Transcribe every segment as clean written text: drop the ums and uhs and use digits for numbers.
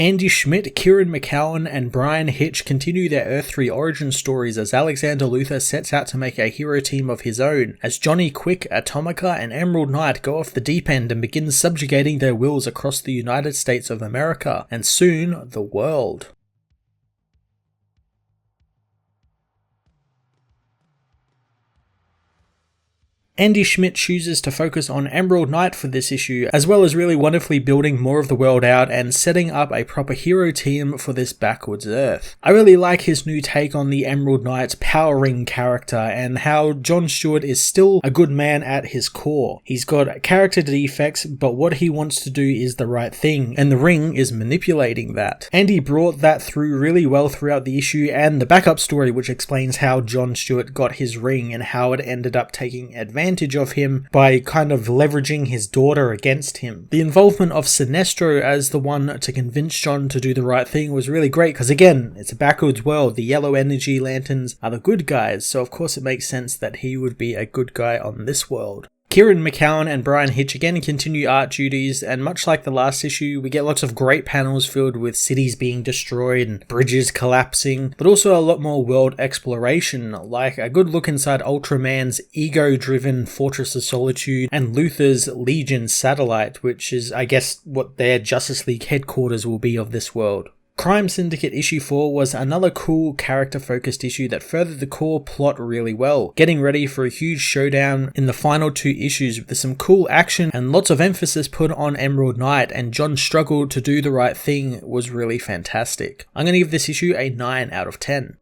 Andy Schmidt, Kieran McCowan, and Brian Hitch continue their Earth 3 origin stories as Alexander Luthor sets out to make a hero team of his own, as Johnny Quick, Atomica, and Emerald Knight go off the deep end and begin subjugating their wills across the United States of America, and soon, the world. Andy Schmidt chooses to focus on Emerald Knight for this issue, as well as really wonderfully building more of the world out and setting up a proper hero team for this backwards Earth. I really like his new take on the Emerald Knight's power ring character and how John Stewart is still a good man at his core. He's got character defects, but what he wants to do is the right thing, and the ring is manipulating that. Andy brought that through really well throughout the issue, and the backup story which explains how John Stewart got his ring and how it ended up taking advantage of him by kind of leveraging his daughter against him. The involvement of Sinestro as the one to convince John to do the right thing was really great because again, it's a backwards world. The yellow energy lanterns are the good guys, so of course it makes sense that he would be a good guy on this world. Kieran McCowan and Brian Hitch again continue art duties, and much like the last issue, we get lots of great panels filled with cities being destroyed and bridges collapsing, but also a lot more world exploration, like a good look inside Ultraman's ego-driven Fortress of Solitude and Luthor's Legion satellite, which is, I guess, what their Justice League headquarters will be of this world. Crime Syndicate issue 4 was another cool character-focused issue that furthered the core plot really well, getting ready for a huge showdown in the final 2 issues with some cool action and lots of emphasis put on Emerald Knight, and John's struggle to do the right thing was really fantastic. I'm going to give this issue a 9 out of 10.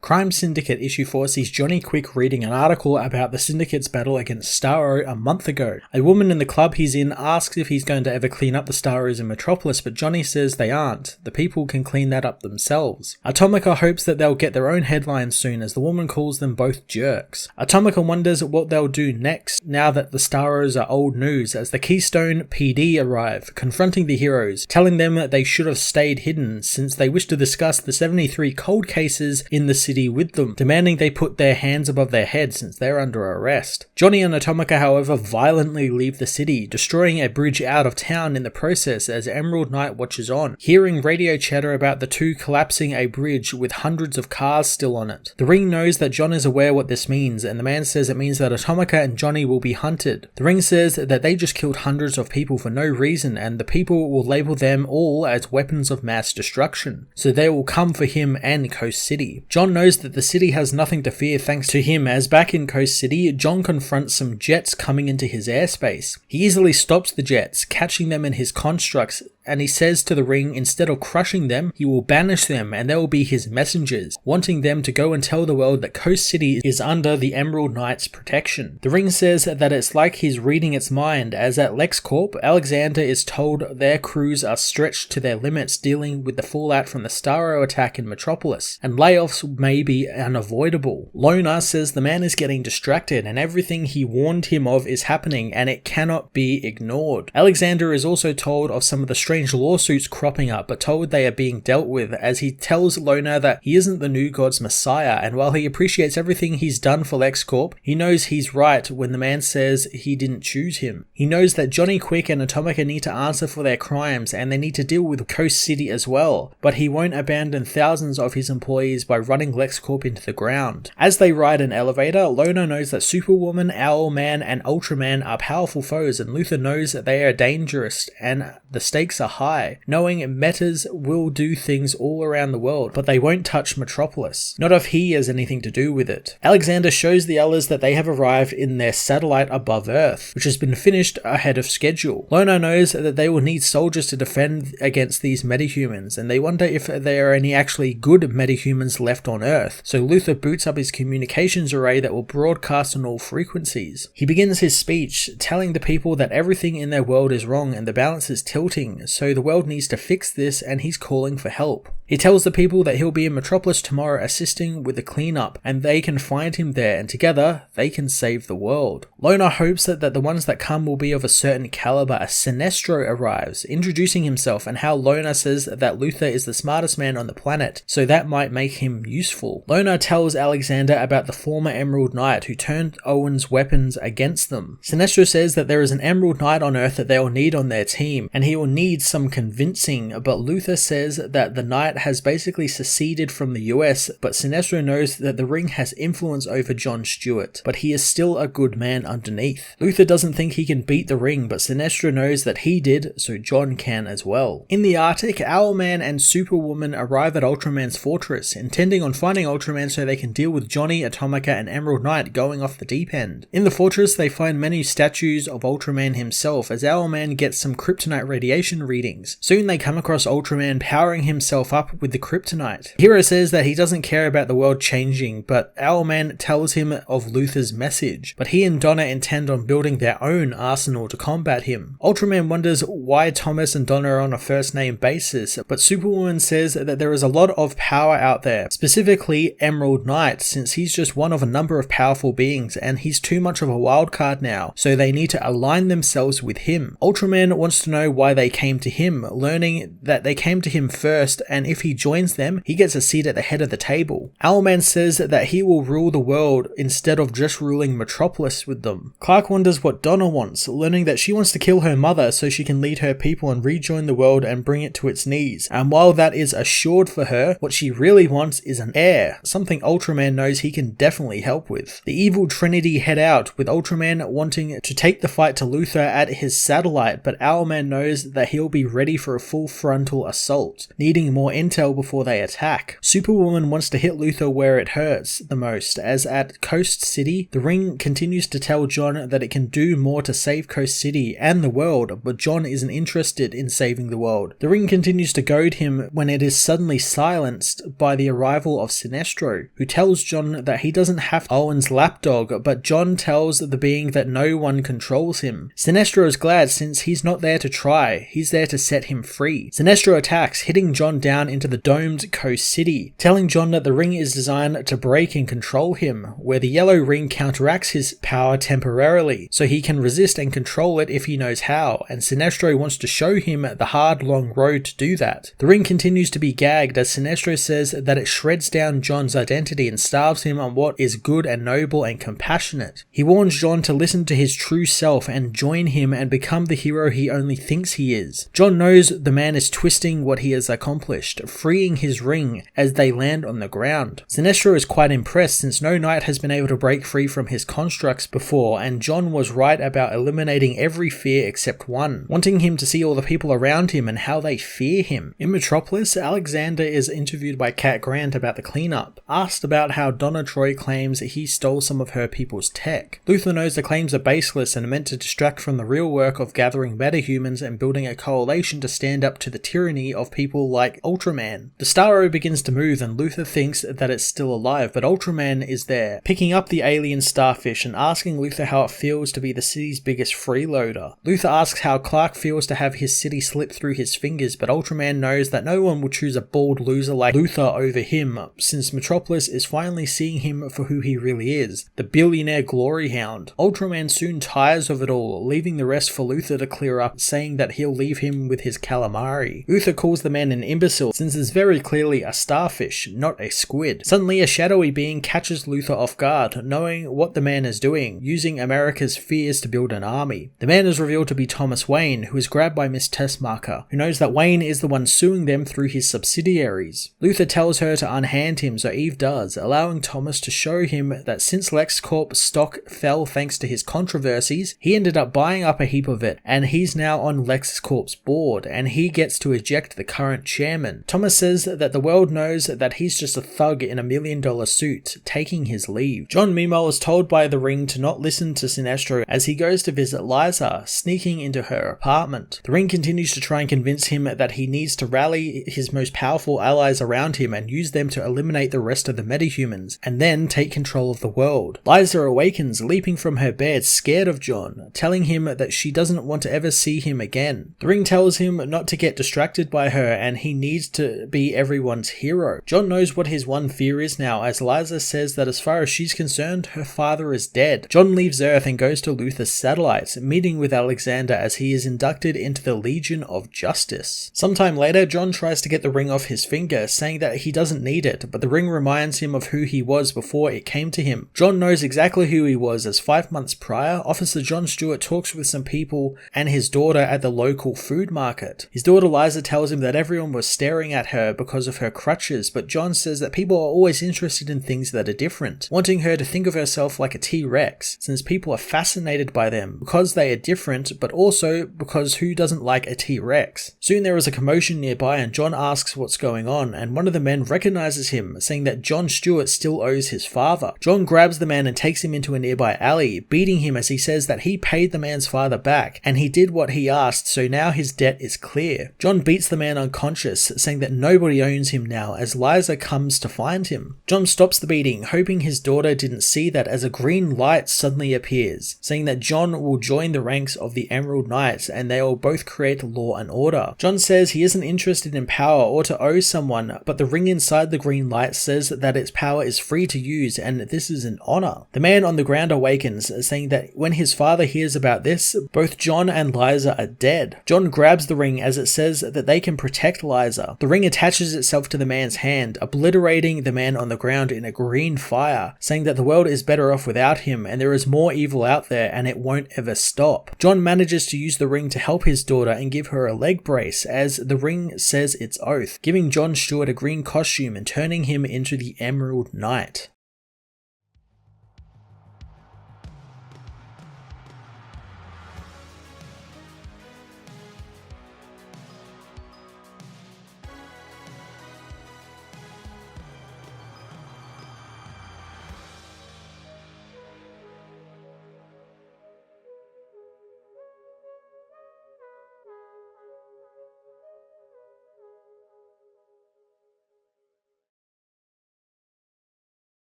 Crime Syndicate issue 4 sees Johnny Quick reading an article about the Syndicate's battle against Starro a month ago. A woman in the club he's in asks if he's going to ever clean up the Starros in Metropolis, but Johnny says they aren't. The people can clean that up themselves. Atomica hopes that they'll get their own headlines soon, as the woman calls them both jerks. Atomica wonders what they'll do next now that the Starros are old news, as the Keystone Pd arrive, confronting the heroes, telling them that they should have stayed hidden since they wish to discuss the 73 cold cases in the city with them, demanding they put their hands above their heads since they're under arrest. Johnny and Atomica, however, violently leave the city, destroying a bridge out of town in the process as Emerald Knight watches on, hearing radio chatter about the two collapsing a bridge with hundreds of cars still on it. The Ring knows that John is aware what this means, and the man says it means that Atomica and Johnny will be hunted. The Ring says that they just killed hundreds of people for no reason, and the people will label them all as weapons of mass destruction, so they will come for him and Coast City. John knows that the city has nothing to fear thanks to him, as back in Coast City, John confronts some jets coming into his airspace. He easily stops the jets, catching them in his constructs, and he says to the Ring, instead of crushing them, he will banish them and they will be his messengers, wanting them to go and tell the world that Coast City is under the Emerald Knight's protection. The Ring says that it's like he's reading its mind, as at LexCorp, Alexander is told their crews are stretched to their limits dealing with the fallout from the Starro attack in Metropolis, and layoffs may be unavoidable. Lona says the man is getting distracted and everything he warned him of is happening and it cannot be ignored. Alexander is also told of some of the strange lawsuits cropping up, but told they are being dealt with, as he tells Lona that he isn't the new god's messiah, and while he appreciates everything he's done for LexCorp, he knows he's right when the man says he didn't choose him. He knows that Johnny Quick and Atomica need to answer for their crimes and they need to deal with Coast City as well, but he won't abandon thousands of his employees by running LexCorp into the ground. As they ride an elevator, Lona knows that Superwoman, Owlman, and Ultraman are powerful foes, and Luthor knows that they are dangerous and the stakes are high, knowing Metas will do things all around the world, but they won't touch Metropolis. Not if he has anything to do with it. Alexander shows the others that they have arrived in their satellite above Earth, which has been finished ahead of schedule. Lona knows that they will need soldiers to defend against these metahumans, and they wonder if there are any actually good metahumans left on Earth, so Luthor boots up his communications array that will broadcast on all frequencies. He begins his speech, telling the people that everything in their world is wrong and the balance is tilting, so the world needs to fix this and he's calling for help. He tells the people that he'll be in Metropolis tomorrow assisting with the cleanup, and they can find him there, and together they can save the world. Loner hopes that the ones that come will be of a certain caliber as Sinestro arrives, introducing himself and how Loner says that Luthor is the smartest man on the planet, so that might make him useful. Loner tells Alexander about the former Emerald Knight who turned Owen's weapons against them. Sinestro says that there is an Emerald Knight on Earth that they will need on their team, and he will need some convincing, but Luthor says that the Knight has basically seceded from the US, but Sinestro knows that the ring has influence over John Stewart, but he is still a good man underneath. Luthor doesn't think he can beat the ring, but Sinestro knows that he did, so John can as well. In the Arctic, Owlman and Superwoman arrive at Ultraman's Fortress, intending on finding Ultraman so they can deal with Johnny, Atomica and Emerald Knight going off the deep end. In the fortress, they find many statues of Ultraman himself as Owlman gets some kryptonite radiation readings. Soon they come across Ultraman powering himself up with the kryptonite. The hero says that he doesn't care about the world changing, but Owlman tells him of Luthor's message, but he and Donna intend on building their own arsenal to combat him. Ultraman wonders why Thomas and Donna are on a first name basis, but Superwoman says that there is a lot of power out there, specifically Emerald Knight, since he's just one of a number of powerful beings and he's too much of a wild card now, so they need to align themselves with him. Ultraman wants to know why they came to him, learning that they came to him first, and if he joins them, he gets a seat at the head of the table. Owlman says that he will rule the world instead of just ruling Metropolis with them. Clark wonders what Donna wants, learning that she wants to kill her mother so she can lead her people and rejoin the world and bring it to its knees. And while that is assured for her, what she really wants is an heir, something Ultraman knows he can definitely help with. The evil Trinity head out, with Ultraman wanting to take the fight to Luthor at his satellite, but Owlman knows that he'll be ready for a full frontal assault, needing more intel before they attack. Superwoman wants to hit Luthor where it hurts the most, as at Coast City, the ring continues to tell John that it can do more to save Coast City and the world, but John isn't interested in saving the world. The ring continues to goad him when it is suddenly silenced by the arrival of Sinestro, who tells John that he doesn't have Owen's lapdog, but John tells the being that no one controls him. Sinestro is glad since he's not there to try, he's there to set him free. Sinestro attacks, hitting John down into the domed Coast City, telling John that the ring is designed to break and control him, where the yellow ring counteracts his power temporarily, so he can resist and control it if he knows how, and Sinestro wants to show him the hard long road to do that. The ring continues to be gagged as Sinestro says that it shreds down John's identity and starves him on what is good and noble and compassionate. He warns John to listen to his true self and join him and become the hero he only thinks he is. John knows the man is twisting what he has accomplished, freeing his ring as they land on the ground. Sinestro is quite impressed since no knight has been able to break free from his constructs before, and John was right about eliminating every fear except one, wanting him to see all the people around him and how they fear him. In Metropolis, Alexander is interviewed by Cat Grant about the cleanup, asked about how Donna Troy claims he stole some of her people's tech. Luthor knows the claims are baseless and are meant to distract from the real work of gathering metahumans and building a coalition to stand up to the tyranny of people like Ultraman. The Starro begins to move and Luthor thinks that it's still alive, but Ultraman is there, picking up the alien starfish and asking Luthor how it feels to be the city's biggest freeloader. Luthor asks how Clark feels to have his city slip through his fingers, but Ultraman knows that no one will choose a bald loser like Luthor over him, since Metropolis is finally seeing him for who he really is, the billionaire glory hound. Ultraman soon tires of it all, leaving the rest for Luthor to clear up, saying that he'll leave him with his calamari. Luthor calls the man an imbecile, since it's very clearly a starfish, not a squid. Suddenly a shadowy being catches Luthor off guard, knowing what the man is doing, using America's fears to build an army. The man is revealed to be Thomas Wayne, who is grabbed by Miss Tessmacher, who knows that Wayne is the one suing them through his subsidiaries. Luthor tells her to unhand him, so Eve does, allowing Thomas to show him that since LexCorp's stock fell thanks to his controversies, he ended up buying up a heap of it, and he's now on LexCorp's board, and he gets to eject the current chairman. Thomas says that the world knows that he's just a thug in $1 million suit, taking his leave. John meanwhile is told by the ring to not listen to Sinestro as he goes to visit Liza, sneaking into her apartment. The ring continues to try and convince him that he needs to rally his most powerful allies around him and use them to eliminate the rest of the metahumans, and then take control of the world. Liza awakens, leaping from her bed, scared of John, telling him that she doesn't want to ever see him again. The ring ring tells him not to get distracted by her and he needs to be everyone's hero. John knows what his one fear is now, as Liza says that as far as she's concerned, her father is dead. John leaves Earth and goes to Luthor's satellite, meeting with Alexander as he is inducted into the Legion of Justice. Sometime later, John tries to get the ring off his finger, saying that he doesn't need it, but the ring reminds him of who he was before it came to him. John knows exactly who he was, as 5 months prior, Officer John Stewart talks with some people and his daughter at the local food market. His daughter Liza tells him that everyone was staring at her because of her crutches, but John says that people are always interested in things that are different, wanting her to think of herself like a T-Rex, since people are fascinated by them because they are different, but also because who doesn't like a T-Rex? Soon there is a commotion nearby and John asks what's going on, and one of the men recognizes him, saying that John Stewart still owes his father. John grabs the man and takes him into a nearby alley, beating him as he says that he paid the man's father back, and he did what he asked, so now his debt is clear. John beats the man unconscious, saying that nobody owns him now, as Liza comes to find him. John stops the beating, hoping his daughter didn't see that, as a green light suddenly appears, saying that John will join the ranks of the Emerald Knights and they will both create law and order. John says he isn't interested in power or to owe someone, but the ring inside the green light says that its power is free to use and this is an honor. The man on the ground awakens, saying that when his father hears about this, both John and Liza are dead. John grabs the ring as it says that they can protect Liza. The ring attaches itself to the man's hand, obliterating the man on the ground in a green fire, saying that the world is better off without him and there is more evil out there and it won't ever stop. John manages to use the ring to help his daughter and give her a leg brace, as the ring says its oath, giving John Stewart a green costume and turning him into the Emerald Knight.